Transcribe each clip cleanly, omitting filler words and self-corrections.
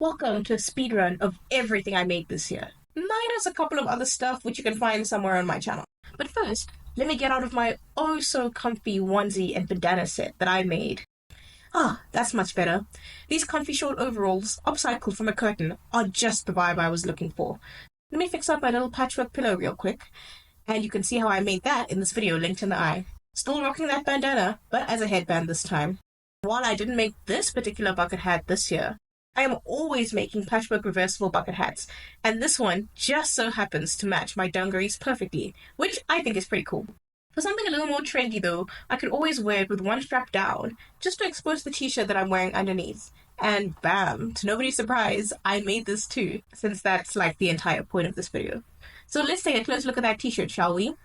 Welcome to a speedrun of everything I made this year, minus a couple of other stuff which you can find somewhere on my channel. But first, let me get out of my oh so comfy onesie and bandana set that I made. Ah, that's much better. These comfy short overalls, upcycled from a curtain, are just the vibe I was looking for. Let me fix up my little patchwork pillow real quick, and you can see how I made that in this video linked in the eye. Still rocking that bandana, but as a headband this time. While I didn't make this particular bucket hat this year, I am always making patchwork reversible bucket hats, and this one just so happens to match my dungarees perfectly, which I think is pretty cool. For something a little more trendy though, I could always wear it with one strap down, just to expose the t-shirt that I'm wearing underneath. And bam, to nobody's surprise, I made this too, since that's like the entire point of this video. So let's take a close look at that t-shirt, shall we?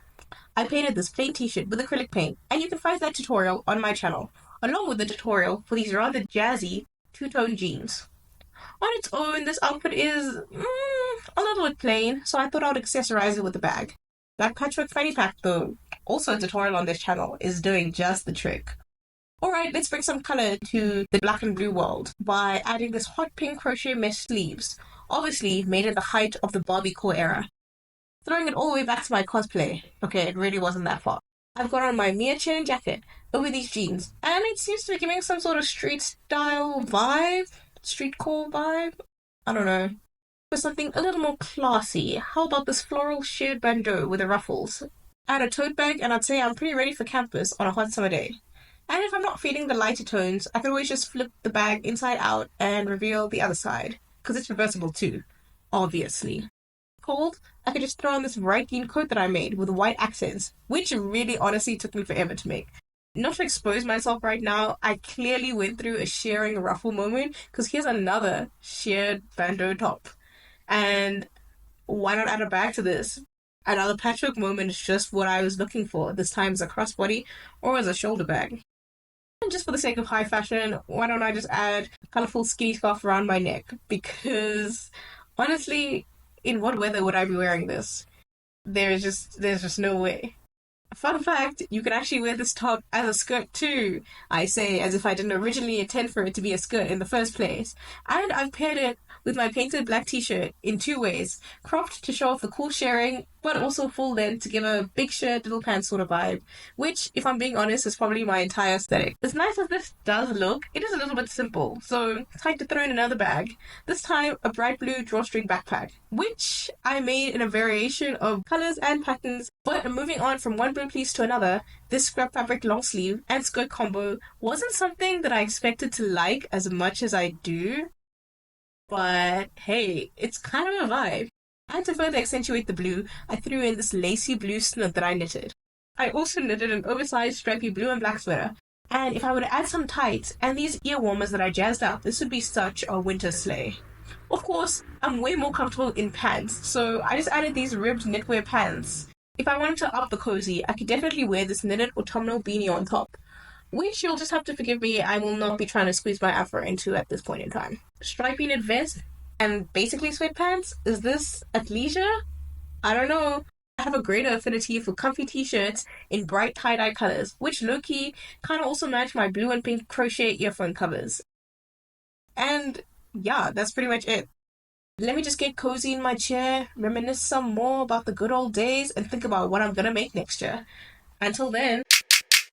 I painted this plain t-shirt with acrylic paint, and you can find that tutorial on my channel, along with the tutorial for these rather jazzy two-tone jeans. On its own, this outfit is a little bit plain, so I thought I would accessorize it with a bag. That patchwork fanny pack, though, also a tutorial on this channel, is doing just the trick. Alright, let's bring some color to the black and blue world by adding this hot pink crochet mesh sleeves, obviously made at the height of the Barbie core era. Throwing it all the way back to my cosplay. Okay, it really wasn't that far. I've got on my Mia Chen jacket over these jeans, and it seems to be giving some sort of street style vibe. Streetcore vibe? I don't know. For something a little more classy, how about this floral sheared bandeau with the ruffles? Add a tote bag and I'd say I'm pretty ready for campus on a hot summer day. And if I'm not feeling the lighter tones, I could always just flip the bag inside out and reveal the other side, because it's reversible too, obviously. Cold, I could just throw on this bright green coat that I made with white accents, which really honestly took me forever to make. Not to expose myself right now, I clearly went through a shearing ruffle moment, because here's another sheared bandeau top. And why not add a bag to this? Another patchwork moment is just what I was looking for, this time as a crossbody or as a shoulder bag. And just for the sake of high fashion, why don't I just add a colourful skinny scarf around my neck? Because honestly, in what weather would I be wearing this? There's just no way. Fun fact, you can actually wear this top as a skirt too. I say as if I didn't originally intend for it to be a skirt in the first place. And I've paired it with my painted black t-shirt in two ways. Cropped to show off the cool sharing, but also full length to give a big shirt, little pants sort of vibe. Which, if I'm being honest, is probably my entire aesthetic. As nice as this does look, it is a little bit simple. So, time to throw in another bag. This time, a bright blue drawstring backpack. Which I made in a variation of colors and patterns. But moving on from one blue piece to another, this scrap fabric long sleeve and skirt combo wasn't something that I expected to like as much as I do. But hey, it's kind of a vibe. And to further accentuate the blue, I threw in this lacy blue snip that I knitted. I also knitted an oversized stripy blue and black sweater. And if I were to add some tights and these ear warmers that I jazzed up, this would be such a winter sleigh. Of course, I'm way more comfortable in pants, so I just added these ribbed knitwear pants. If I wanted to up the cozy, I could definitely wear this knitted autumnal beanie on top. Which you'll just have to forgive me, I will not be trying to squeeze my afro into at this point in time. Stripy knit vest and basically sweatpants? Is this athleisure? I don't know. I have a greater affinity for comfy t-shirts in bright tie-dye colors, which low-key kind of also match my blue and pink crochet earphone covers. And yeah, that's pretty much it. Let me just get cozy in my chair, reminisce some more about the good old days, and think about what I'm gonna make next year. Until then...